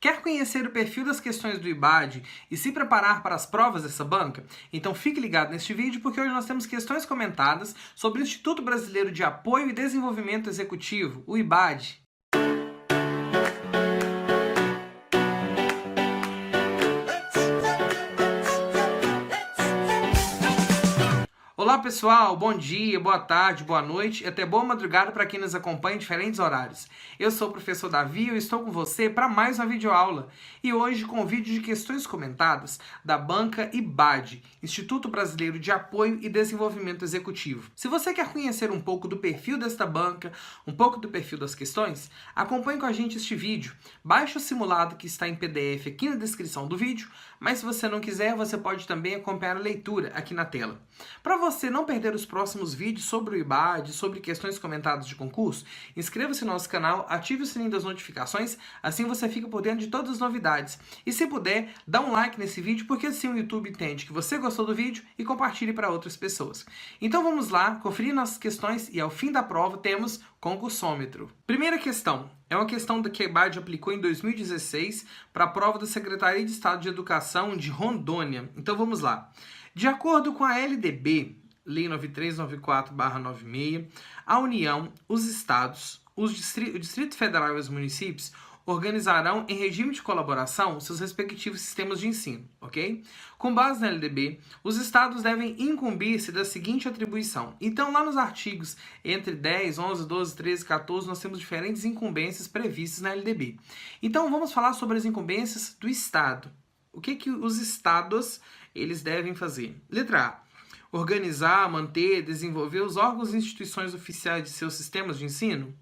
Quer conhecer o perfil das questões do IBAD e se preparar para as provas dessa banca? Então fique ligado neste vídeo porque hoje nós temos questões comentadas sobre o Instituto Brasileiro de Apoio e Desenvolvimento Executivo, o IBAD. Olá pessoal, bom dia, boa tarde, boa noite e até boa madrugada para quem nos acompanha em diferentes horários. Eu sou o professor Davi e eu estou com você para mais uma videoaula. E hoje com o vídeo de questões comentadas da banca IBAD, Instituto Brasileiro de Apoio e Desenvolvimento Executivo. Se você quer conhecer um pouco do perfil desta banca, um pouco do perfil das questões, acompanhe com a gente este vídeo. Baixe o simulado que está em PDF aqui na descrição do vídeo, mas se você não quiser, você pode também acompanhar a leitura aqui na tela. Para você não perder os próximos vídeos sobre o IBAD, sobre questões comentadas de concurso, inscreva-se no nosso canal, ative o sininho das notificações, assim você fica por dentro de todas as novidades. E se puder, dá um like nesse vídeo, porque assim o YouTube entende que você gostou do vídeo e compartilhe para outras pessoas. Então vamos lá, conferir nossas questões e ao fim da prova temos concursômetro. Primeira questão. É uma questão que a IBAD aplicou em 2016 para a prova da Secretaria de Estado de Educação de Rondônia. Então vamos lá. De acordo com a LDB, Lei 9394/96, a União, os Estados, o Distrito Federal e os municípios organizarão em regime de colaboração seus respectivos sistemas de ensino, ok? Com base na LDB, os estados devem incumbir-se da seguinte atribuição. Então, lá nos artigos entre 10, 11, 12, 13, 14, nós temos diferentes incumbências previstas na LDB. Então, vamos falar sobre as incumbências do estado. O que os estados eles devem fazer? Letra A. Organizar, manter, desenvolver os órgãos e instituições oficiais de seus sistemas de ensino?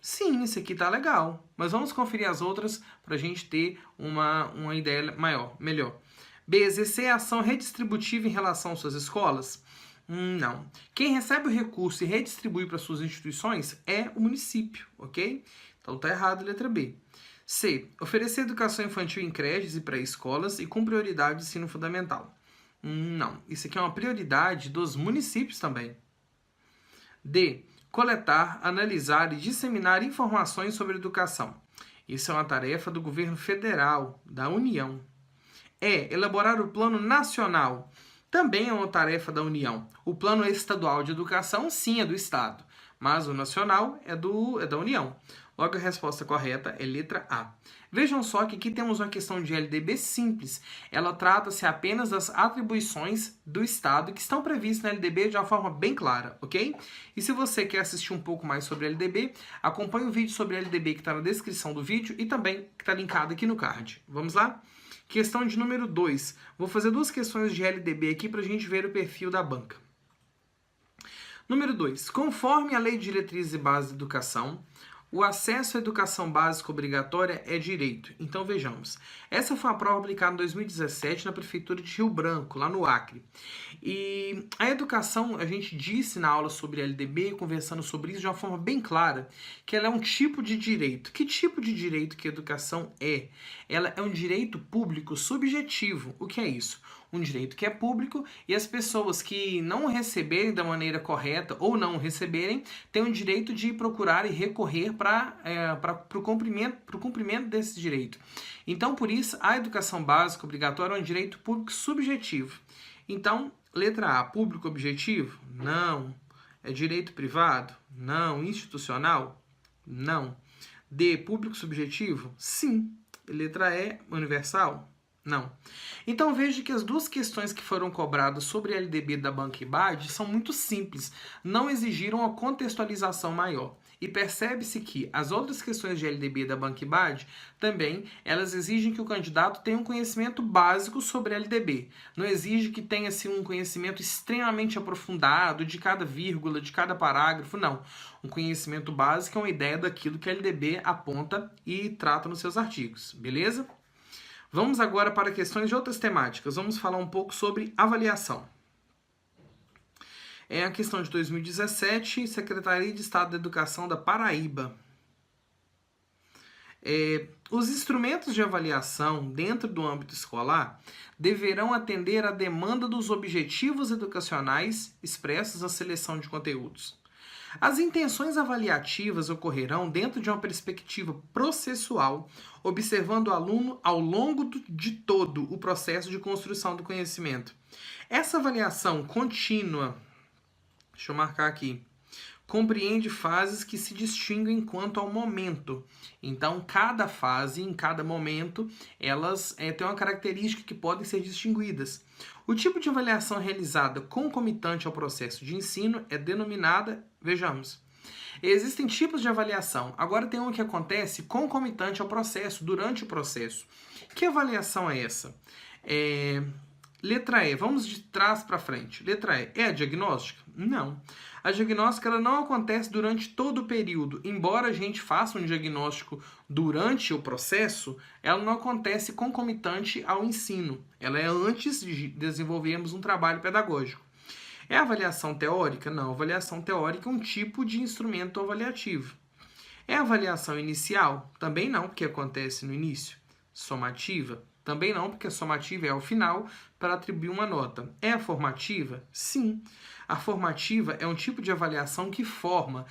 Sim, isso aqui tá legal. Mas vamos conferir as outras para a gente ter uma ideia melhor. B. Exercer ação redistributiva em relação às suas escolas? Não. Quem recebe o recurso e redistribui para suas instituições é o município, ok? Então tá errado, letra B. C. Oferecer educação infantil em creches e pré-escolas e com prioridade de ensino fundamental? Não. Isso aqui é uma prioridade dos municípios também. D. Coletar, analisar e disseminar informações sobre educação. Isso é uma tarefa do governo federal, da União. E. Elaborar o Plano Nacional. Também é uma tarefa da União. O Plano Estadual de Educação, sim, é do Estado, mas o nacional é da União. Logo, a resposta correta é letra A. Vejam só que aqui temos uma questão de LDB simples. Ela trata-se apenas das atribuições do Estado que estão previstas na LDB de uma forma bem clara, ok? E se você quer assistir um pouco mais sobre a LDB, acompanhe o vídeo sobre a LDB que está na descrição do vídeo e também que está linkado aqui no card. Vamos lá? Questão de número 2. Vou fazer duas questões de LDB aqui para a gente ver o perfil da banca. Número 2. Conforme a Lei de Diretrizes e Bases da Educação, o acesso à educação básica obrigatória é direito. Então vejamos. Essa foi uma prova aplicada em 2017 na Prefeitura de Rio Branco, lá no Acre. E a educação, a gente disse na aula sobre LDB, conversando sobre isso de uma forma bem clara, que ela é um tipo de direito. Que tipo de direito que a educação é? Ela é um direito público subjetivo. O que é isso? Um direito que é público e as pessoas que não receberem da maneira correta ou não receberem têm o direito de procurar e recorrer para o cumprimento desse direito. Então, por isso, a educação básica obrigatória é um direito público subjetivo. Então, letra A, público objetivo? Não. É direito privado? Não. Institucional? Não. D, público subjetivo? Sim. Letra E, universal? Não. Então veja que as duas questões que foram cobradas sobre a LDB da banca IBAD são muito simples, não exigiram uma contextualização maior. E percebe-se que as outras questões de LDB da banca IBAD também, elas exigem que o candidato tenha um conhecimento básico sobre a LDB. Não exige que tenha assim, um conhecimento extremamente aprofundado de cada vírgula, de cada parágrafo, não. Um conhecimento básico é uma ideia daquilo que a LDB aponta e trata nos seus artigos, beleza? Vamos agora para questões de outras temáticas. Vamos falar um pouco sobre avaliação. É a questão de 2017, Secretaria de Estado da Educação da Paraíba. Os instrumentos de avaliação dentro do âmbito escolar deverão atender à demanda dos objetivos educacionais expressos na seleção de conteúdos. As intenções avaliativas ocorrerão dentro de uma perspectiva processual, observando o aluno ao longo de todo o processo de construção do conhecimento. Essa avaliação contínua, deixa eu marcar aqui, compreende fases que se distinguem quanto ao momento. Então, cada fase, em cada momento, elas têm uma característica que podem ser distinguidas. O tipo de avaliação realizada concomitante ao processo de ensino é denominada, vejamos, existem tipos de avaliação. Agora tem uma que acontece concomitante ao processo, durante o processo. Que avaliação é essa? Letra E, vamos de trás para frente. Letra E, é a diagnóstica? Não. A diagnóstica ela não acontece durante todo o período. Embora a gente faça um diagnóstico durante o processo, ela não acontece concomitante ao ensino. Ela é antes de desenvolvermos um trabalho pedagógico. É avaliação teórica? Não. Avaliação teórica é um tipo de instrumento avaliativo. É avaliação inicial? Também não, porque acontece no início. Somativa? Também não, porque a somativa é ao final para atribuir uma nota. É a formativa? Sim. A formativa é um tipo de avaliação que forma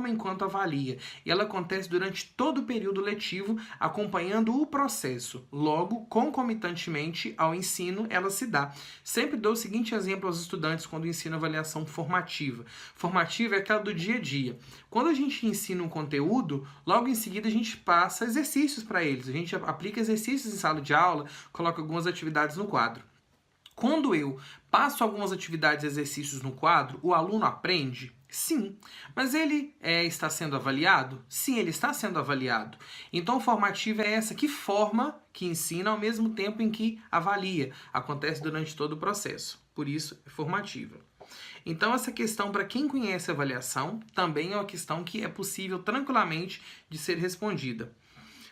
enquanto avalia. E ela acontece durante todo o período letivo, acompanhando o processo. Logo, concomitantemente ao ensino, ela se dá. Sempre dou o seguinte exemplo aos estudantes quando ensino avaliação formativa. Formativa é aquela do dia a dia. Quando a gente ensina um conteúdo, logo em seguida a gente passa exercícios para eles. A gente aplica exercícios em sala de aula, coloca algumas atividades no quadro. Quando eu passo algumas atividades e exercícios no quadro, o aluno aprende? Sim. Mas ele está sendo avaliado? Sim, ele está sendo avaliado. Então, formativa é essa que forma, que ensina ao mesmo tempo em que avalia. Acontece durante todo o processo. Por isso, é formativa. Então, essa questão, para quem conhece avaliação, também é uma questão que é possível tranquilamente de ser respondida.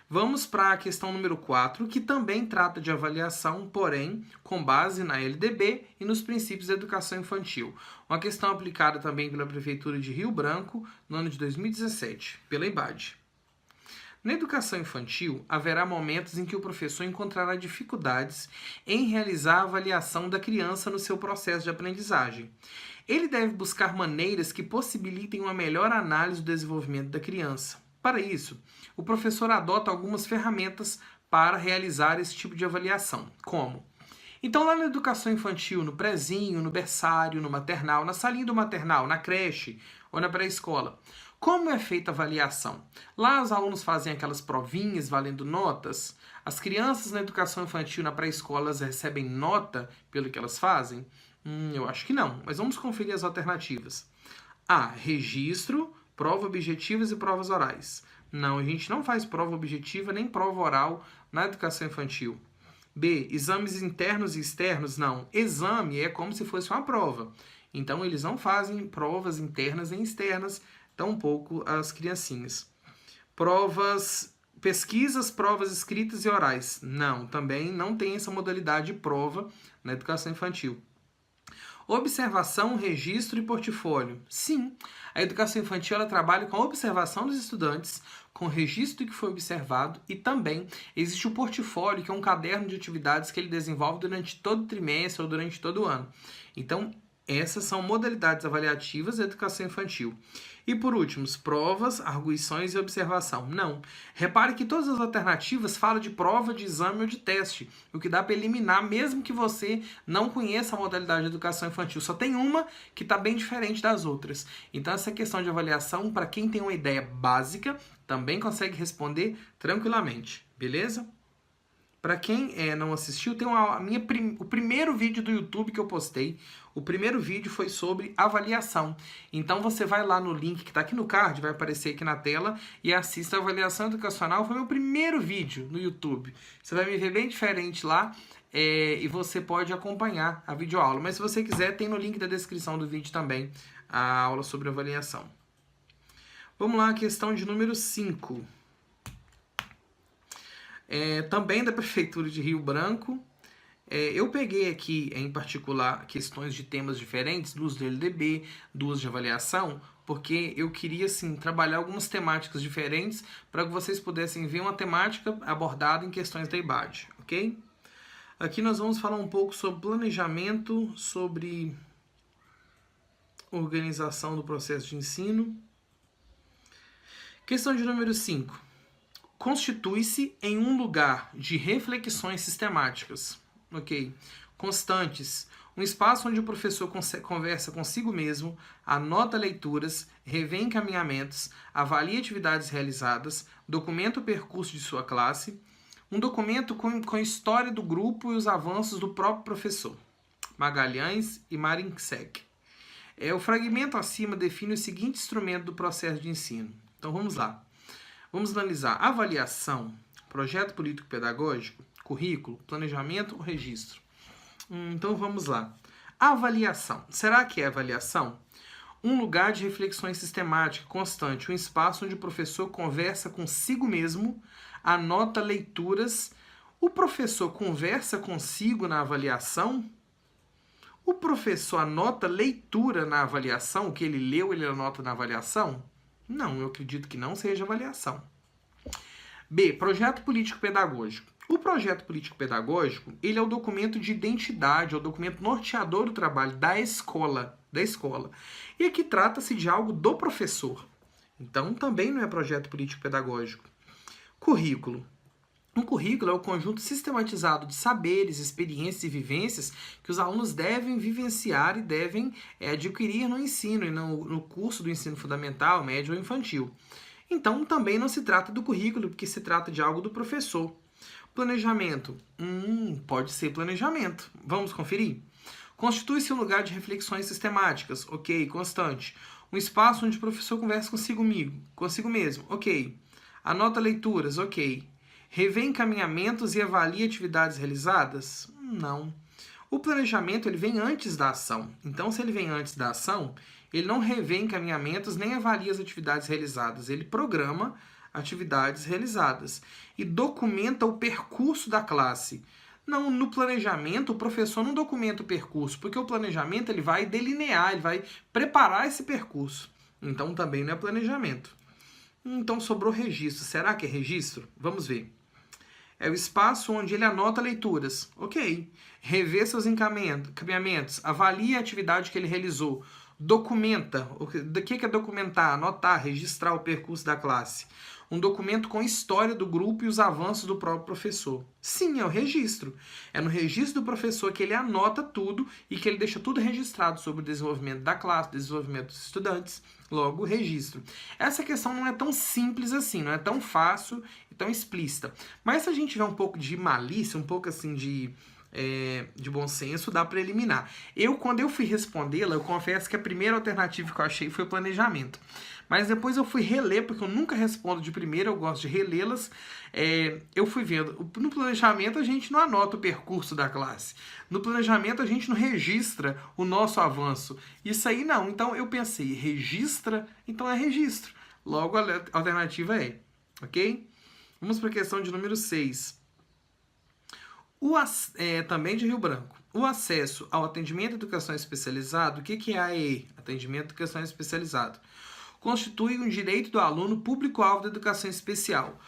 Vamos para a questão número 4, que também trata de avaliação, porém, com base na LDB e nos princípios da educação infantil. Uma questão aplicada também pela Prefeitura de Rio Branco, no ano de 2017, pela IBAD. Na educação infantil, haverá momentos em que o professor encontrará dificuldades em realizar a avaliação da criança no seu processo de aprendizagem. Ele deve buscar maneiras que possibilitem uma melhor análise do desenvolvimento da criança. Para isso, o professor adota algumas ferramentas para realizar esse tipo de avaliação. Como? Então, lá na educação infantil, no prezinho, no berçário, no maternal, na salinha do maternal, na creche ou na pré-escola, como é feita a avaliação? Lá os alunos fazem aquelas provinhas valendo notas. As crianças na educação infantil, na pré-escola, elas recebem nota pelo que elas fazem? Eu acho que não, mas vamos conferir as alternativas. A. Registro, prova objetivas e provas orais. Não, a gente não faz prova objetiva nem prova oral na educação infantil. B. Exames internos e externos. Não, exame é como se fosse uma prova. Então, eles não fazem provas internas nem externas, tampouco as criancinhas. Pesquisas, provas escritas e orais. Não, também não tem essa modalidade de prova na educação infantil. Observação, registro e portfólio. Sim, a educação infantil ela trabalha com a observação dos estudantes, com o registro do que foi observado e também existe o portfólio, que é um caderno de atividades que ele desenvolve durante todo o trimestre ou durante todo o ano. Então, essas são modalidades avaliativas da educação infantil. E por último, provas, arguições e observação. Não. Repare que todas as alternativas falam de prova, de exame ou de teste, o que dá para eliminar mesmo que você não conheça a modalidade de educação infantil. Só tem uma que está bem diferente das outras. Então essa questão de avaliação, para quem tem uma ideia básica, também consegue responder tranquilamente. Beleza? Para quem não assistiu, tem o primeiro vídeo do YouTube que eu postei. O primeiro vídeo foi sobre avaliação. Então você vai lá no link que está aqui no card, vai aparecer aqui na tela, e assista a avaliação educacional. Foi meu primeiro vídeo no YouTube. Você vai me ver bem diferente lá e você pode acompanhar a videoaula. Mas se você quiser, tem no link da descrição do vídeo também a aula sobre avaliação. Vamos lá, a questão de número 5. Também da Prefeitura de Rio Branco. Eu peguei aqui, em particular, questões de temas diferentes, duas do LDB, duas de avaliação, porque eu queria, assim, trabalhar algumas temáticas diferentes para que vocês pudessem ver uma temática abordada em questões da IBAD, ok? Aqui nós vamos falar um pouco sobre planejamento, sobre organização do processo de ensino. Questão de número 5. Constitui-se em um lugar de reflexões sistemáticas, ok? Constantes, um espaço onde o professor conversa consigo mesmo, anota leituras, revê encaminhamentos, avalia atividades realizadas, documenta o percurso de sua classe, um documento com a história do grupo e os avanços do próprio professor. Magalhães e Marincek. O fragmento acima define o seguinte instrumento do processo de ensino. Então vamos lá. Vamos analisar avaliação, projeto político-pedagógico, currículo, planejamento ou registro. Então vamos lá. Avaliação. Será que é avaliação? Um lugar de reflexões sistemática, constante, um espaço onde o professor conversa consigo mesmo, anota leituras. O professor conversa consigo na avaliação? O professor anota leitura na avaliação? O que ele leu, ele anota na avaliação? Não, eu acredito que não seja avaliação. B. Projeto político-pedagógico. O projeto político-pedagógico, ele é o documento de identidade, é o documento norteador do trabalho da escola. E aqui trata-se de algo do professor. Então, também não é projeto político-pedagógico. Currículo. Um currículo é o conjunto sistematizado de saberes, experiências e vivências que os alunos devem vivenciar e devem adquirir no ensino e no curso do ensino fundamental, médio ou infantil. Então, também não se trata do currículo, porque se trata de algo do professor. Planejamento. Pode ser planejamento. Vamos conferir? Constitui-se um lugar de reflexões sistemáticas. Ok, constante. Um espaço onde o professor conversa consigo mesmo. Ok. Anota leituras. Ok. Revê encaminhamentos e avalia atividades realizadas? Não. O planejamento ele vem antes da ação. Então, se ele vem antes da ação, ele não revê encaminhamentos nem avalia as atividades realizadas. Ele programa atividades realizadas e documenta o percurso da classe. Não, no planejamento, o professor não documenta o percurso, porque o planejamento ele vai delinear, ele vai preparar esse percurso. Então, também não é planejamento. Então, sobrou registro. Será que é registro? Vamos ver. É o espaço onde ele anota leituras. Ok. Revê seus encaminhamentos, avalia a atividade que ele realizou, documenta. O que é documentar? Anotar, registrar o percurso da classe. Um documento com história do grupo e os avanços do próprio professor. Sim, é o registro. É no registro do professor que ele anota tudo e que ele deixa tudo registrado sobre o desenvolvimento da classe, o desenvolvimento dos estudantes. Logo, o registro. Essa questão não é tão simples assim, não é tão fácil e tão explícita. Mas se a gente tiver um pouco de malícia, um pouco assim de bom senso, dá para eliminar. Quando eu fui respondê-la, eu confesso que a primeira alternativa que eu achei foi o planejamento. Mas depois eu fui reler, porque eu nunca respondo de primeira, eu gosto de relê-las. Eu fui vendo. No planejamento a gente não anota o percurso da classe. No planejamento a gente não registra o nosso avanço. Isso aí não. Então eu pensei, registra? Então é registro. Logo a alternativa é, ok? Vamos para a questão de número 6. Também de Rio Branco. O acesso ao atendimento de educação especializado, o que é AEE? Atendimento de educação especializado. Constitui um direito do aluno público-alvo da educação especial.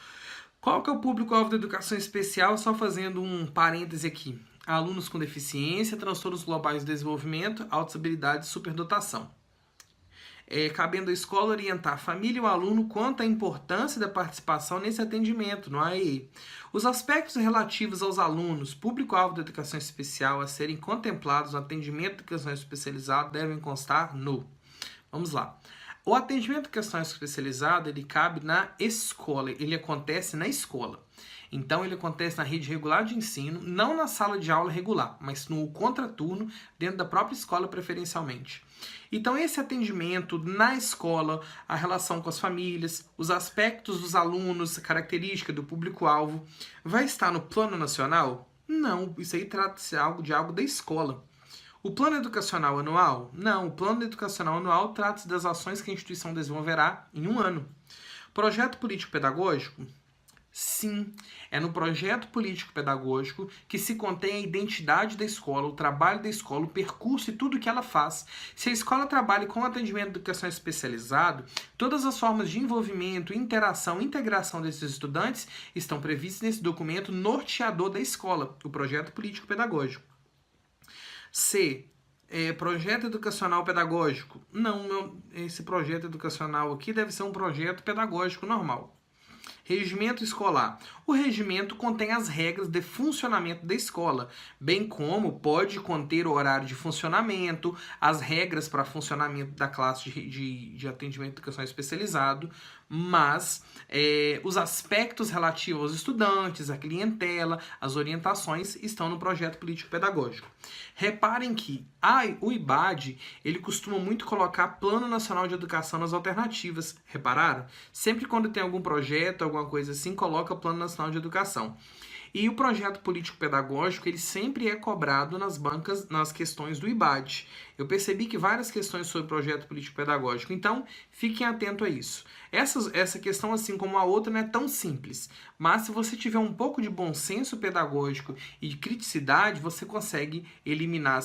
Qual que é o público-alvo da educação especial? Só fazendo um parêntese aqui. Alunos com deficiência, transtornos globais de desenvolvimento, altas habilidades e superdotação. Cabendo à escola orientar a família e o aluno quanto à importância da participação nesse atendimento, no AEE. Os aspectos relativos aos alunos, público-alvo da educação especial, a serem contemplados no atendimento de educação especializada devem constar no... Vamos lá. O atendimento de educação especializada, ele cabe na escola, ele acontece na escola. Então, ele acontece na rede regular de ensino, não na sala de aula regular, mas no contraturno, dentro da própria escola preferencialmente. Então, esse atendimento na escola, a relação com as famílias, os aspectos dos alunos, a característica do público-alvo, vai estar no plano nacional? Não, isso aí trata-se de algo da escola. O plano educacional anual? Não, o plano educacional anual trata-se das ações que a instituição desenvolverá em um ano. Projeto político-pedagógico? Sim, é no projeto político-pedagógico que se contém a identidade da escola, o trabalho da escola, o percurso e tudo que ela faz. Se a escola trabalha com atendimento de educação especializado, todas as formas de envolvimento, interação e integração desses estudantes estão previstas nesse documento norteador da escola, o projeto político-pedagógico. C. Projeto educacional pedagógico. Não, esse projeto educacional aqui deve ser um projeto pedagógico normal. Regimento escolar. O regimento contém as regras de funcionamento da escola, bem como pode conter o horário de funcionamento, as regras para funcionamento da classe de atendimento à educação especializado, mas os aspectos relativos aos estudantes, a clientela, as orientações estão no projeto político-pedagógico. Reparem que o IBAD, ele costuma muito colocar Plano Nacional de Educação nas alternativas. Repararam? Sempre quando tem algum projeto, alguma coisa assim, coloca Plano Nacional de Educação. E o projeto político-pedagógico, ele sempre é cobrado nas bancas, nas questões do IBAD. Eu percebi que várias questões sobre projeto político-pedagógico, então fiquem atentos a isso. Essa questão, assim como a outra, não é tão simples, mas se você tiver um pouco de bom senso pedagógico e de criticidade, você consegue eliminar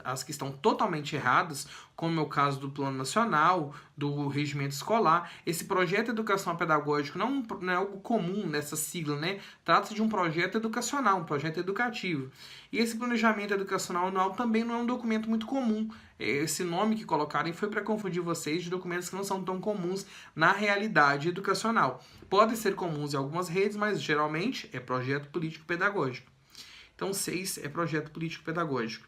as que estão totalmente erradas, como é o caso do Plano Nacional, do Regimento Escolar. Esse projeto de educação pedagógico não é algo comum nessa sigla, né? Trata-se de um projeto educacional, um projeto educativo. E esse planejamento educacional anual também não é um documento muito comum. Esse nome que colocarem foi para confundir vocês de documentos que não são tão comuns na realidade educacional. Podem ser comuns em algumas redes, mas geralmente é projeto político-pedagógico. Então, 6 é projeto político-pedagógico.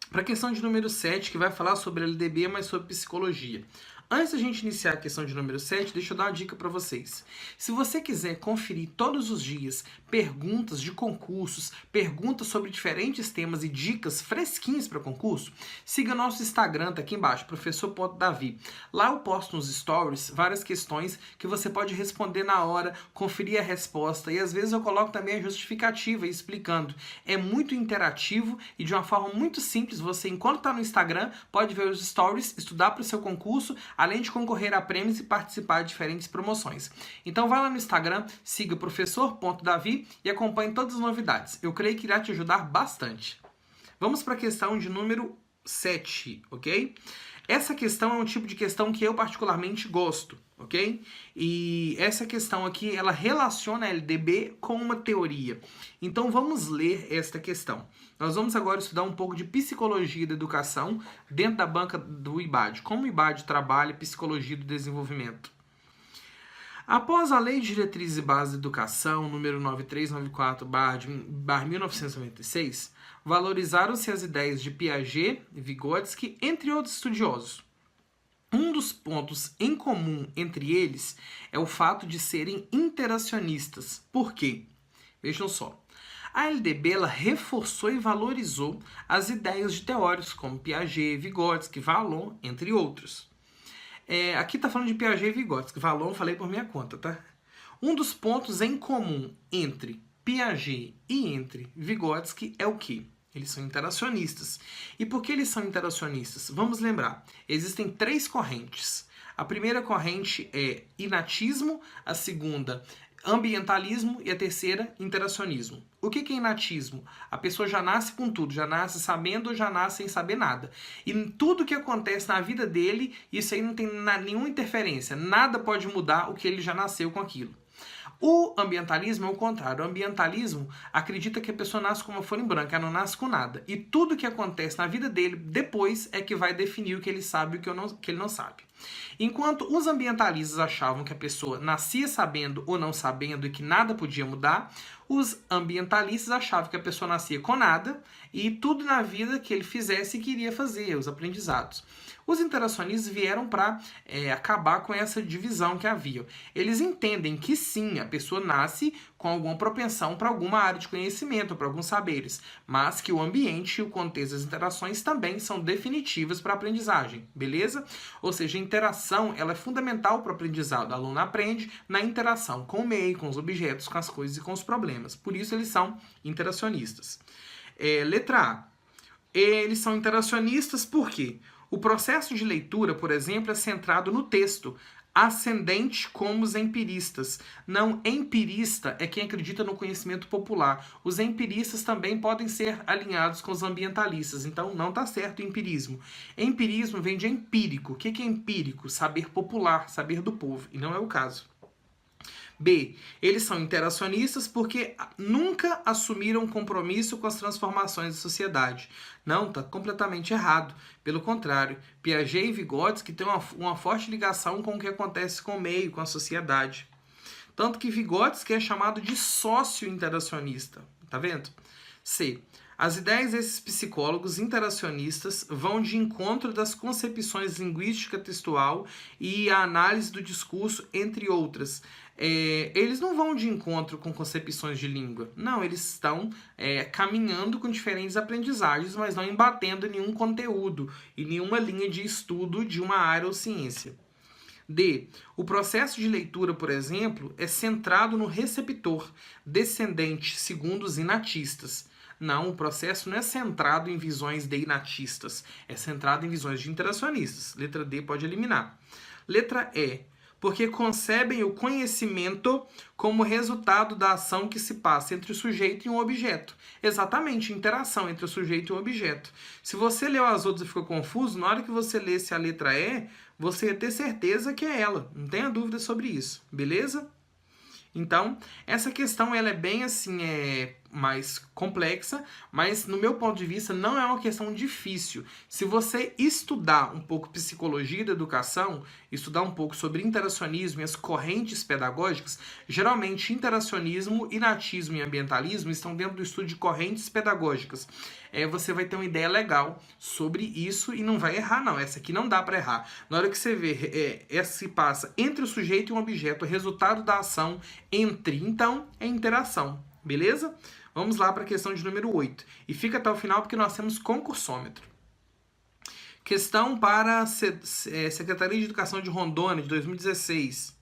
Para a questão de número 7, que vai falar sobre LDB, mas sobre psicologia. Antes da gente iniciar a questão de número 7, deixa eu dar uma dica para vocês. Se você quiser conferir todos os dias perguntas de concursos, perguntas sobre diferentes temas e dicas fresquinhas para concurso, siga nosso Instagram, tá aqui embaixo, professor.davi. Lá eu posto nos stories várias questões que você pode responder na hora, conferir a resposta e às vezes eu coloco também a justificativa explicando. É muito interativo e de uma forma muito simples. Você, enquanto está no Instagram, pode ver os stories, estudar para o seu concurso, além de concorrer a prêmios e participar de diferentes promoções. Então vai lá no Instagram, siga professor.davi e acompanhe todas as novidades. Eu creio que irá te ajudar bastante. Vamos para a questão de número 7, ok? Essa questão é um tipo de questão que eu particularmente gosto, ok? E essa questão aqui, ela relaciona a LDB com uma teoria. Então vamos ler esta questão. Nós vamos agora estudar um pouco de psicologia da educação dentro da banca do IBAD. Como o IBAD trabalha psicologia do desenvolvimento. Após a Lei de Diretrizes e Bases da Educação, número 9394/1996, valorizaram-se as ideias de Piaget e Vygotsky, entre outros estudiosos. Um dos pontos em comum entre eles é o fato de serem interacionistas. Por quê? Vejam só. A LDB ela reforçou e valorizou as ideias de teóricos como Piaget, Vygotsky, Vallon, entre outros. Aqui está falando de Piaget e Vygotsky. Vallon falei por minha conta, tá? Um dos pontos em comum entre Piaget e entre Vygotsky é o quê? Eles são interacionistas. E por que eles são interacionistas? Vamos lembrar, existem 3 correntes. A primeira corrente é inatismo, a segunda ambientalismo e a terceira interacionismo. O que é inatismo? A pessoa já nasce com tudo, já nasce sabendo ou já nasce sem saber nada. E tudo que acontece na vida dele, isso aí não tem nenhuma interferência. Nada pode mudar o que ele já nasceu com aquilo. O ambientalismo é o contrário. O ambientalismo acredita que a pessoa nasce com uma folha em branco, ela não nasce com nada. E tudo que acontece na vida dele depois é que vai definir o que ele sabe e o que ele não sabe. Enquanto os ambientalistas achavam que a pessoa nascia sabendo ou não sabendo e que nada podia mudar, os ambientalistas achavam que a pessoa nascia com nada e tudo na vida que ele fizesse queria fazer, os aprendizados. Os interacionistas vieram para acabar com essa divisão que havia. Eles entendem que sim, a pessoa nasce com alguma propensão para alguma área de conhecimento, para alguns saberes, mas que o ambiente e o contexto das interações também são definitivas para a aprendizagem, beleza? Ou seja, a interação ela é fundamental para o aprendizado. O aluno aprende na interação com o meio, com os objetos, com as coisas e com os problemas. Por isso eles são interacionistas. Letra A. Eles são interacionistas por quê? O processo de leitura, por exemplo, é centrado no texto, ascendente como os empiristas. Não, empirista é quem acredita no conhecimento popular. Os empiristas também podem ser alinhados com os ambientalistas, então não está certo o empirismo. Empirismo vem de empírico. O que é empírico? Saber popular, saber do povo, e não é o caso. B. Eles são interacionistas porque nunca assumiram compromisso com as transformações da sociedade. Não, está completamente errado. Pelo contrário, Piaget e Vygotsky têm uma forte ligação com o que acontece com o meio, com a sociedade. Tanto que Vygotsky é chamado de sócio-interacionista. Tá vendo? C. As ideias desses psicólogos interacionistas vão de encontro das concepções linguística textual e a análise do discurso, entre outras. Eles não vão de encontro com concepções de língua. Não, eles estão caminhando com diferentes aprendizagens, mas não embatendo nenhum conteúdo e nenhuma linha de estudo de uma área ou ciência. D. O processo de leitura, por exemplo, é centrado no receptor, descendente, segundo os inatistas. Não, o processo não é centrado em visões de inatistas, é centrado em visões de interacionistas. Letra D pode eliminar. Letra E. Porque concebem o conhecimento como resultado da ação que se passa entre o sujeito e um objeto. Exatamente, interação entre o sujeito e o objeto. Se você leu as outras e ficou confuso, na hora que você lesse a letra E, você ia ter certeza que é ela. Não tenha dúvida sobre isso, beleza? Então, essa questão ela é bem assim, mais complexa, mas no meu ponto de vista não é uma questão difícil. Se você estudar um pouco psicologia da educação, estudar um pouco sobre interacionismo e as correntes pedagógicas, geralmente interacionismo, inatismo e ambientalismo estão dentro do estudo de correntes pedagógicas. Você vai ter uma ideia legal sobre isso e não vai errar não, essa aqui não dá para errar. Na hora que você vê, essa se passa entre o sujeito e um objeto, o resultado da ação entre, então é interação, beleza? Vamos lá para a questão de número 8. E fica até o final porque nós temos concursômetro. Questão para a Secretaria de Educação de Rondônia, de 2016.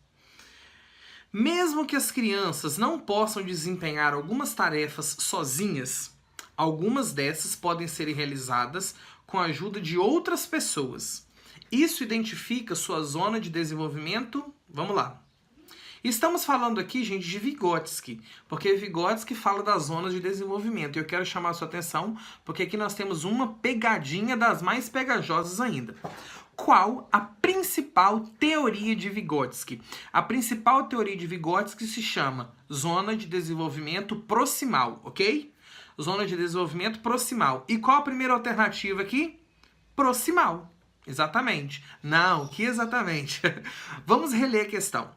Mesmo que as crianças não possam desempenhar algumas tarefas sozinhas, algumas dessas podem ser realizadas com a ajuda de outras pessoas. Isso identifica sua zona de desenvolvimento? Vamos lá. Estamos falando aqui, gente, de Vygotsky, porque Vygotsky fala das zonas de desenvolvimento. E eu quero chamar a sua atenção, porque aqui nós temos uma pegadinha das mais pegajosas ainda. Qual a principal teoria de Vygotsky? A principal teoria de Vygotsky se chama zona de desenvolvimento proximal, ok? Zona de desenvolvimento proximal. E qual a primeira alternativa aqui? Proximal. Exatamente. Não, que exatamente? Vamos reler a questão.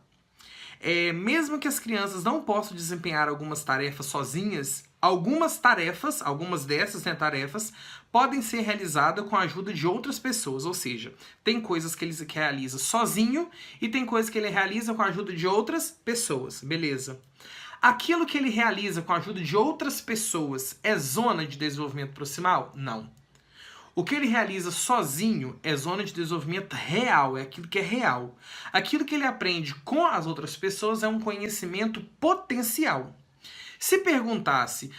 Mesmo que as crianças não possam desempenhar algumas tarefas sozinhas, algumas dessas tarefas, podem ser realizadas com a ajuda de outras pessoas. Ou seja, tem coisas que ele realiza sozinho e tem coisas que ele realiza com a ajuda de outras pessoas. Beleza. Aquilo que ele realiza com a ajuda de outras pessoas é zona de desenvolvimento proximal? Não. O que ele realiza sozinho é zona de desenvolvimento real, é aquilo que é real. Aquilo que ele aprende com as outras pessoas é um conhecimento potencial. Se perguntasse,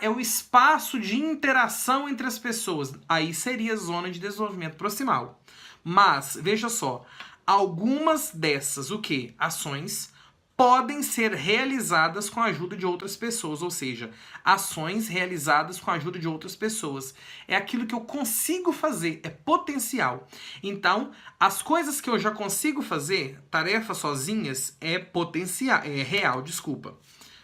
é o espaço de interação entre as pessoas, aí seria zona de desenvolvimento proximal. Mas, veja só, algumas dessas, ações podem ser realizadas com a ajuda de outras pessoas, ou seja, ações realizadas com a ajuda de outras pessoas. É aquilo que eu consigo fazer, é potencial. Então, as coisas que eu já consigo fazer, tarefas sozinhas, é potencial, é real, desculpa.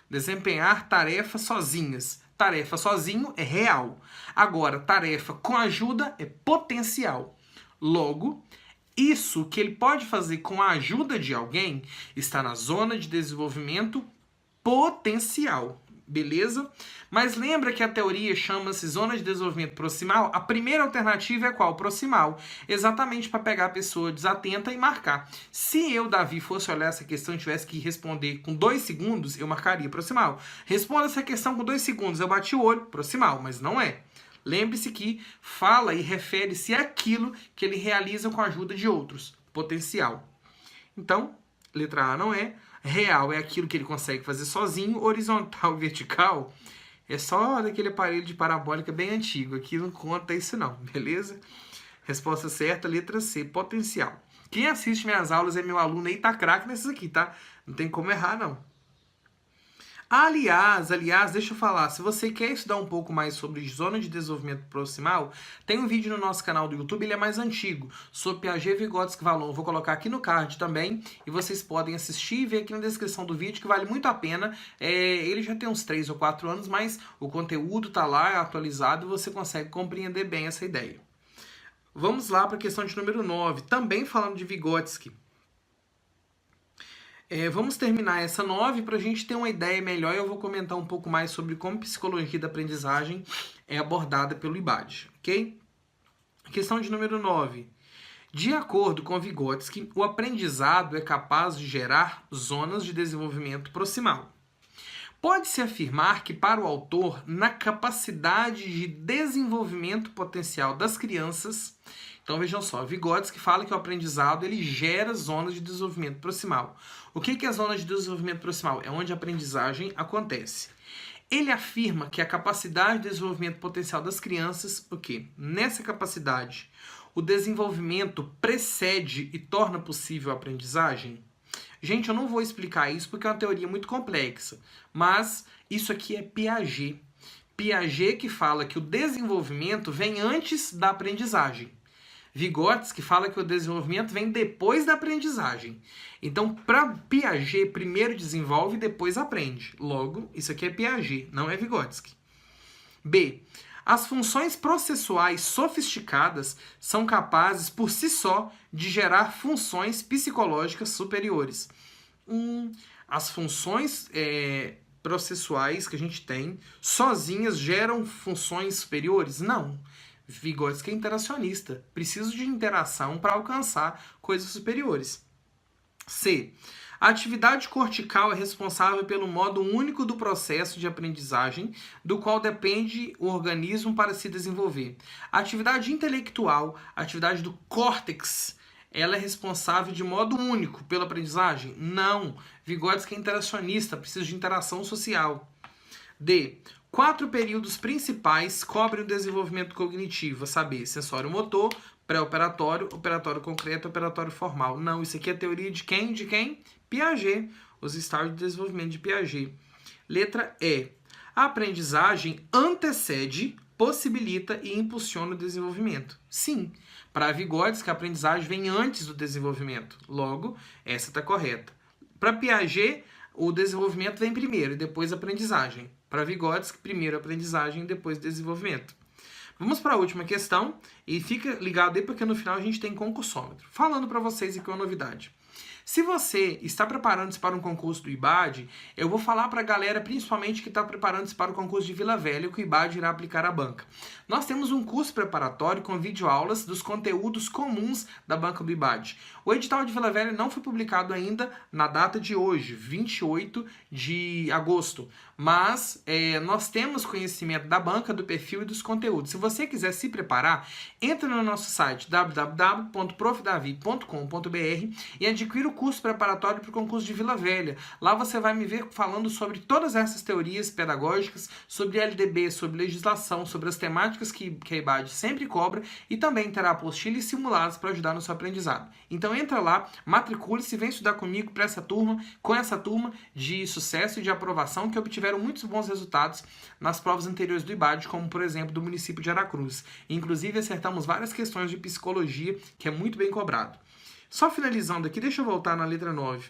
Desempenhar tarefas sozinhas. Tarefa sozinho é real. Agora, tarefa com ajuda é potencial. Logo, isso que ele pode fazer com a ajuda de alguém está na zona de desenvolvimento potencial, beleza? Mas lembra que a teoria chama-se zona de desenvolvimento proximal? A primeira alternativa é qual? Proximal. Exatamente para pegar a pessoa desatenta e marcar. Se eu, Davi, fosse olhar essa questão e tivesse que responder com 2 segundos, eu marcaria proximal. Responda essa questão com 2 segundos, eu bati o olho, proximal, mas não é. Lembre-se que fala e refere-se àquilo que ele realiza com a ajuda de outros. Potencial. Então, letra A não é. Real é aquilo que ele consegue fazer sozinho. Horizontal e vertical é só daquele aparelho de parabólica bem antigo. Aqui não conta isso não, beleza? Resposta certa, letra C, potencial. Quem assiste minhas aulas é meu aluno aí, tá craque nessas aqui, tá? Não tem como errar, não. Aliás, deixa eu falar, se você quer estudar um pouco mais sobre zona de desenvolvimento proximal, tem um vídeo no nosso canal do YouTube, ele é mais antigo, sobre Piaget, Vygotsky, Vallon. Vou colocar aqui no card também, e vocês podem assistir e ver aqui na descrição do vídeo, que vale muito a pena. Ele já tem uns 3 ou 4 anos, mas o conteúdo tá lá, atualizado, e você consegue compreender bem essa ideia. Vamos lá para a questão de número 9, também falando de Vygotsky. Vamos terminar essa 9 para a gente ter uma ideia melhor. Eu vou comentar um pouco mais sobre como psicologia da aprendizagem é abordada pelo IBAD, ok? Questão de número 9. De acordo com Vygotsky, o aprendizado é capaz de gerar zonas de desenvolvimento proximal. Pode-se afirmar que, para o autor, na capacidade de desenvolvimento potencial das crianças... Então, vejam só, Vygotsky fala que o aprendizado ele gera zonas de desenvolvimento proximal. O que é a zona de desenvolvimento proximal? É onde a aprendizagem acontece. Ele afirma que a capacidade de desenvolvimento potencial das crianças, o quê? Nessa capacidade, o desenvolvimento precede e torna possível a aprendizagem? Gente, eu não vou explicar isso porque é uma teoria muito complexa, mas isso aqui é Piaget. Piaget que fala que o desenvolvimento vem antes da aprendizagem. Vygotsky fala que o desenvolvimento vem depois da aprendizagem. Então, para Piaget, primeiro desenvolve e depois aprende. Logo, isso aqui é Piaget, não é Vygotsky. B. As funções processuais sofisticadas são capazes, por si só, de gerar funções psicológicas superiores. As funções processuais que a gente tem, sozinhas, geram funções superiores? Não. Vygotsky é interacionista. Preciso de interação para alcançar coisas superiores. C. A atividade cortical é responsável pelo modo único do processo de aprendizagem, do qual depende o organismo para se desenvolver. A atividade intelectual, a atividade do córtex, ela é responsável de modo único pela aprendizagem? Não. Vygotsky é interacionista, precisa de interação social. D. 4 períodos principais cobrem o desenvolvimento cognitivo, a saber, sensório-motor, pré-operatório, operatório concreto, operatório formal. Não, isso aqui é teoria de quem? De quem? Piaget, os estágios de desenvolvimento de Piaget. Letra E. A aprendizagem antecede, possibilita e impulsiona o desenvolvimento. Sim, para Vygotsky a aprendizagem vem antes do desenvolvimento. Logo, essa está correta. Para Piaget, o desenvolvimento vem primeiro e depois a aprendizagem. Para Vygotsky, primeiro a aprendizagem e depois o desenvolvimento. Vamos para a última questão e fica ligado aí porque no final a gente tem concursômetro. Falando para vocês aqui uma novidade. Se você está preparando-se para um concurso do IBAD, eu vou falar para a galera, principalmente que está preparando-se para o concurso de Vila Velha, que o IBAD irá aplicar à banca. Nós temos um curso preparatório com videoaulas dos conteúdos comuns da banca do IBAD. O edital de Vila Velha não foi publicado ainda na data de hoje, 28 de agosto, mas nós temos conhecimento da banca, do perfil e dos conteúdos. Se você quiser se preparar, entra no nosso site www.profdavi.com.br e adquira o curso preparatório para o concurso de Vila Velha. Lá você vai me ver falando sobre todas essas teorias pedagógicas, sobre LDB, sobre legislação, sobre as temáticas que a IBAD sempre cobra e também terá apostila e simulados para ajudar no seu aprendizado. Então entra lá, matricule-se e vem estudar comigo para essa turma, com essa turma de sucesso e de aprovação que obtiveram muitos bons resultados nas provas anteriores do IBAD, como por exemplo do município de Aracruz. Inclusive acertamos várias questões de psicologia, que é muito bem cobrado. Só finalizando aqui, deixa eu voltar na letra 9.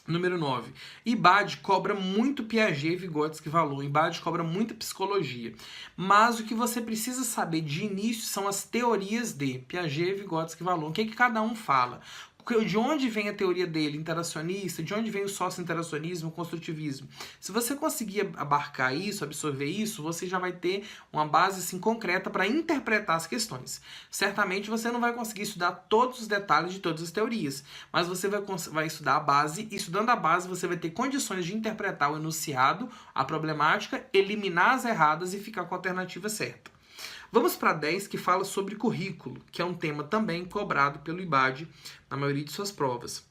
Número 9. IBAD cobra muito Piaget, Vygotsky, Vallon. IBAD cobra muita psicologia. Mas o que você precisa saber de início são as teorias de Piaget, Vygotsky, Vallon. O que cada um fala? De onde vem a teoria dele, interacionista? De onde vem o sócio-interacionismo, o construtivismo? Se você conseguir abarcar isso, absorver isso, você já vai ter uma base assim, concreta para interpretar as questões. Certamente você não vai conseguir estudar todos os detalhes de todas as teorias, mas você vai estudar a base, e estudando a base você vai ter condições de interpretar o enunciado, a problemática, eliminar as erradas e ficar com a alternativa certa. Vamos para 10, que fala sobre currículo, que é um tema também cobrado pelo IBAD na maioria de suas provas.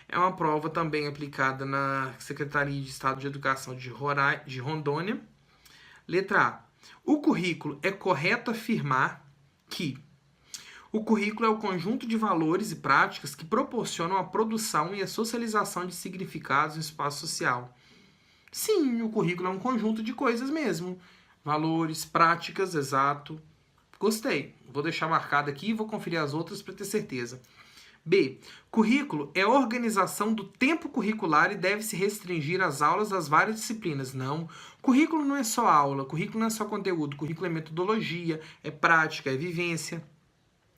É uma prova também aplicada na Secretaria de Estado de Educação de Rondônia. Letra A. O currículo é correto afirmar que o currículo é o conjunto de valores e práticas que proporcionam a produção e a socialização de significados no espaço social. Sim, o currículo é um conjunto de coisas mesmo. Valores, práticas, exato. Gostei. Vou deixar marcado aqui e vou conferir as outras para ter certeza. B. Currículo é a organização do tempo curricular e deve se restringir às aulas das várias disciplinas. Não. Currículo não é só aula, currículo não é só conteúdo, currículo é metodologia, é prática, é vivência.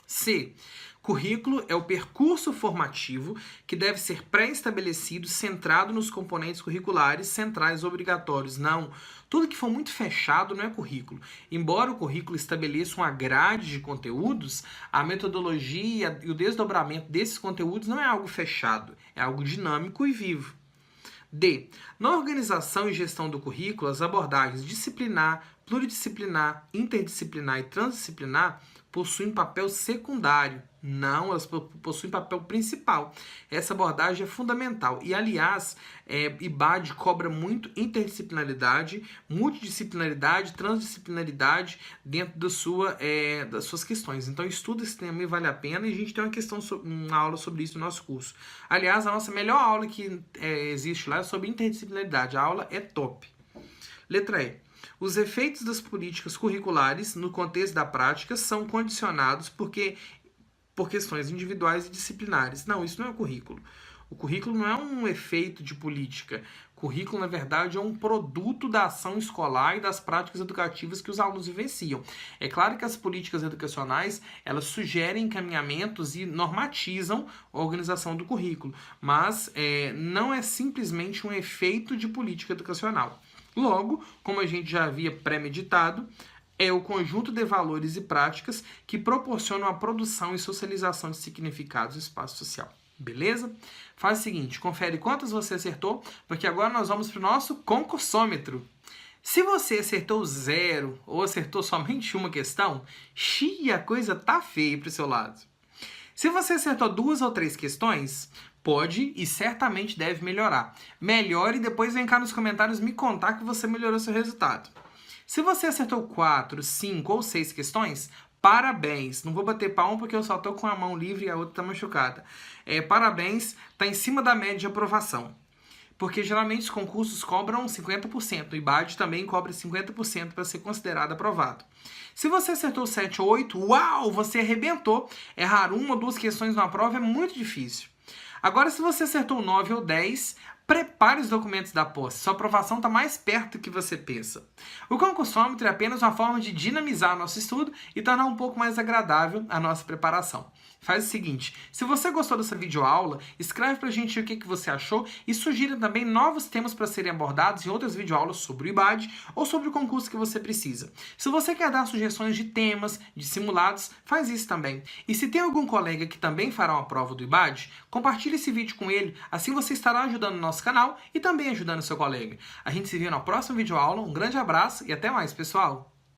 C. Currículo é o percurso formativo que deve ser pré-estabelecido, centrado nos componentes curriculares centrais obrigatórios. Não, tudo que for muito fechado não é currículo. Embora o currículo estabeleça uma grade de conteúdos, a metodologia e o desdobramento desses conteúdos não é algo fechado, é algo dinâmico e vivo. D. Na organização e gestão do currículo, as abordagens disciplinar, pluridisciplinar, interdisciplinar e transdisciplinar possuem papel secundário. Não, elas possuem papel principal. Essa abordagem é fundamental. E, aliás, IBAD cobra muito interdisciplinaridade, multidisciplinaridade, transdisciplinaridade dentro das suas questões. Então, estuda esse tema e vale a pena. E a gente tem uma aula sobre isso no nosso curso. Aliás, a nossa melhor aula que existe lá é sobre interdisciplinaridade. A aula é top. Letra E. Os efeitos das políticas curriculares no contexto da prática são condicionados por questões individuais e disciplinares. Não, isso não é currículo. O currículo não é um efeito de política. O currículo, na verdade, é um produto da ação escolar e das práticas educativas que os alunos vivenciam. É claro que as políticas educacionais, elas sugerem encaminhamentos e normatizam a organização do currículo, mas não é simplesmente um efeito de política educacional. Logo, como a gente já havia premeditado, é o conjunto de valores e práticas que proporcionam a produção e socialização de significados no espaço social. Beleza? Faz o seguinte, confere quantas você acertou, porque agora nós vamos para o nosso concursômetro. Se você acertou 0 ou acertou somente uma questão, a coisa tá feia para o seu lado. Se você acertou 2 ou 3 questões, pode e certamente deve melhorar. Melhore e depois vem cá nos comentários me contar que você melhorou seu resultado. Se você acertou 4, 5 ou 6 questões, parabéns. Não vou bater palma porque eu só estou com a mão livre e a outra está machucada. Parabéns, está em cima da média de aprovação. Porque geralmente os concursos cobram 50%. O IBAD também cobra 50% para ser considerado aprovado. Se você acertou 7 ou 8, uau, você arrebentou. Errar 1 ou 2 questões numa prova é muito difícil. Agora, se você acertou 9 ou 10, prepare os documentos da posse. Sua aprovação está mais perto do que você pensa. O concursômetro é apenas uma forma de dinamizar nosso estudo e tornar um pouco mais agradável a nossa preparação. Faz o seguinte, se você gostou dessa videoaula, escreve pra gente o que você achou e sugira também novos temas para serem abordados em outras videoaulas sobre o IBAD ou sobre o concurso que você precisa. Se você quer dar sugestões de temas, de simulados, faz isso também. E se tem algum colega que também fará uma prova do IBAD, compartilhe esse vídeo com ele, assim você estará ajudando o nosso canal e também ajudando o seu colega. A gente se vê na próxima videoaula, um grande abraço e até mais, pessoal!